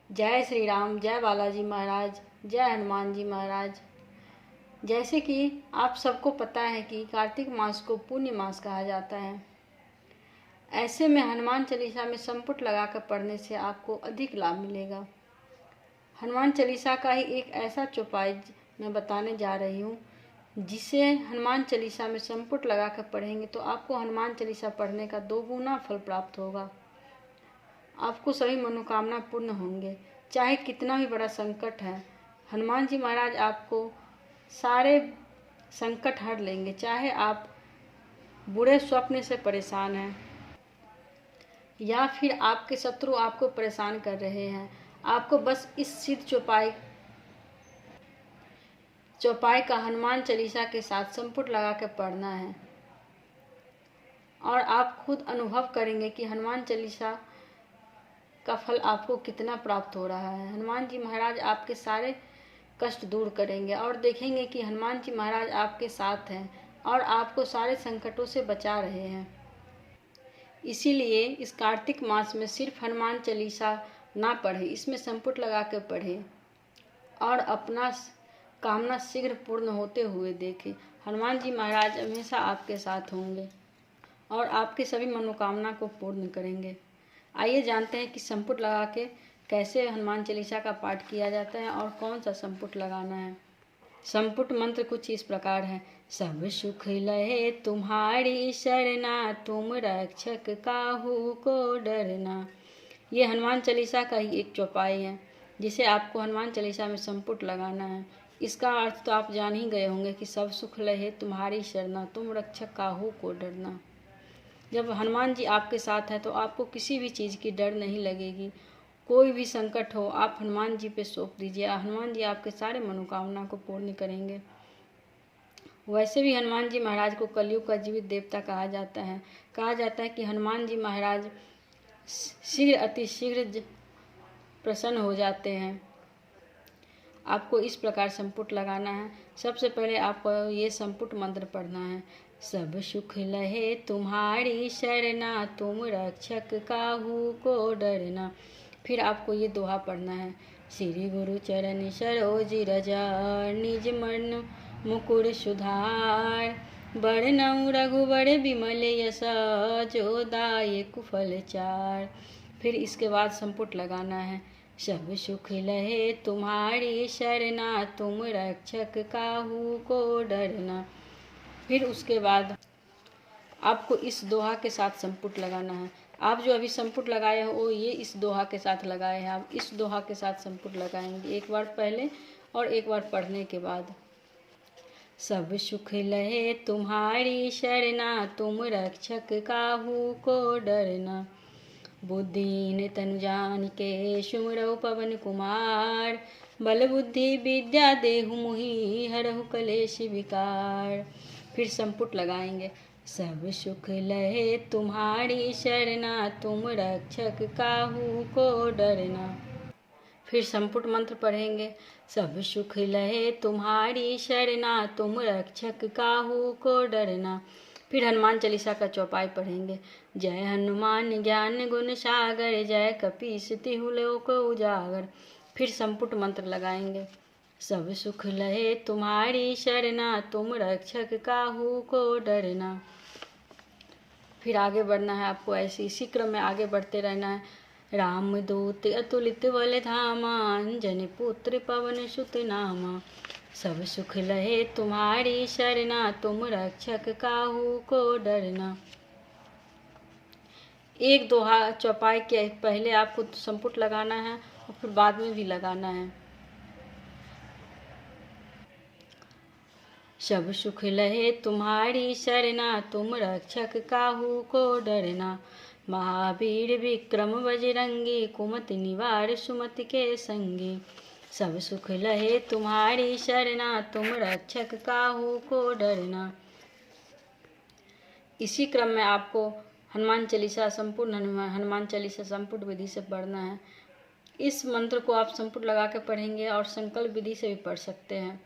जय श्री राम, जय बालाजी महाराज, जय हनुमान जी महाराज। जैसे कि आप सबको पता है कि कार्तिक मास को पुण्य मास कहा जाता है। ऐसे में हनुमान चालीसा में संपुट लगाकर पढ़ने से आपको अधिक लाभ मिलेगा। हनुमान चालीसा का ही एक ऐसा चौपाई मैं बताने जा रही हूँ, जिसे हनुमान चालीसा में संपुट लगाकर पढ़ेंगे तो आपको हनुमान चालीसा पढ़ने का 2 गुना फल प्राप्त होगा। आपको सभी मनोकामना पूर्ण होंगे। चाहे कितना भी बड़ा संकट है, हनुमान जी महाराज आपको सारे संकट हर लेंगे। चाहे आप बुरे स्वप्न से परेशान हैं या फिर आपके शत्रु आपको परेशान कर रहे हैं, आपको बस इस सिद्ध चौपाई का हनुमान चालीसा के साथ संपुट लगा कर पढ़ना है और आप खुद अनुभव करेंगे कि हनुमान चालीसा का फल आपको कितना प्राप्त हो रहा है। हनुमान जी महाराज आपके सारे कष्ट दूर करेंगे और देखेंगे कि हनुमान जी महाराज आपके साथ हैं और आपको सारे संकटों से बचा रहे हैं। इसीलिए इस कार्तिक मास में सिर्फ हनुमान चालीसा ना पढ़े, इसमें संपुट लगा कर पढ़े और अपना कामना शीघ्र पूर्ण होते हुए देखें। हनुमान जी महाराज हमेशा आपके साथ होंगे और आपके सभी मनोकामना को पूर्ण करेंगे। आइए जानते हैं कि संपुट लगा के कैसे हनुमान चालीसा का पाठ किया जाता है और कौन सा संपुट लगाना है। संपुट मंत्र कुछ इस प्रकार है। सब सुख लहे तुम्हारी शरणा, तुम रक्षक काहू को डरना। ये हनुमान चालीसा का ही एक चौपाई है जिसे आपको हनुमान चालीसा में संपुट लगाना है। इसका अर्थ तो आप जान ही गए होंगे कि सब सुख लहे तुम्हारी शरणा, तुम रक्षक काहू को डरना। जब हनुमान जी आपके साथ हैं तो आपको किसी भी चीज़ की डर नहीं लगेगी। कोई भी संकट हो आप हनुमान जी पे सौंप दीजिए, हनुमान जी आपके सारे मनोकामना को पूर्ण करेंगे। वैसे भी हनुमान जी महाराज को कलयुग का जीवित देवता कहा जाता है। कहा जाता है कि हनुमान जी महाराज शीघ्र अतिशीघ्र प्रसन्न हो जाते हैं। आपको इस प्रकार संपुट लगाना है। सबसे पहले आपको ये संपुट मंत्र पढ़ना है। सब सुख लहे तुम्हारी शरणा, तुम रक्षक काहू को डरना। फिर आपको ये दोहा पढ़ना है। श्री गुरु चरण सरोज रज, निज मन मुकुर सुधार। बरनउँ रघुबर बिमल यश, जो दायक फल चार। फिर इसके बाद संपुट लगाना है। सब सुख लहे तुम्हारी शरणा, तुम रक्षक काहू को डरना। फिर उसके बाद आपको इस दोहा के साथ संपुट लगाना है। आप जो अभी संपुट लगाए हो वो ये इस दोहा के साथ लगाए हैं। आप इस दोहा के साथ संपुट लगाएंगे, एक बार पहले और एक बार पढ़ने के बाद। सब सुख लहे तुम्हारी शरणा, तुम रक्षक काहू को डरना। बुद्धिहीन तनु जानिके, सुमिरौ पवन कुमार। बल बुद्धि विद्या देहु मोहि, हरहु कलेश विकार। फिर संपुट लगाएंगे। सब सुख लहे तुम्हारी शरणा, तुम रक्षक काहू को डरना। फिर संपुट मंत्र पढ़ेंगे। सब सुख लहे तुम्हारी शरणा, तुम रक्षक काहू को डरना। फिर हनुमान चालीसा का चौपाई पढ़ेंगे। जय हनुमान ज्ञान गुण सागर, जय कपीस तिहु लोक उजागर। फिर संपुट मंत्र लगाएंगे। सब सुख लहे तुम्हारी शरणा, तुम रक्षक काहू को डरना। फिर आगे बढ़ना है आपको, ऐसे इसी क्रम में आगे बढ़ते रहना है। रामदूत अतुलित बल धामा, अंजनी पुत्र पवन सुत नामा। सब सुख लहे तुम्हारी शरणा, तुम रक्षक काहू को डरना। एक दोहा चौपाई के पहले आपको संपुट लगाना है और फिर बाद में भी लगाना है। सब सुख लहे तुम्हारी शरणा, तुम रक्षक काहू को डरना। महावीर विक्रम बजरंगी, कुमति निवार सुमति के संगी। सब सुख लहे तुम्हारी शरणा, तुम रक्षक काहू को डरना। इसी क्रम में आपको हनुमान चालीसा संपूर्ण हनुमान चालीसा संपूर्ण विधि से पढ़ना है। इस मंत्र को आप संपुट लगा के पढ़ेंगे और संकल्प विधि से भी पढ़ सकते हैं।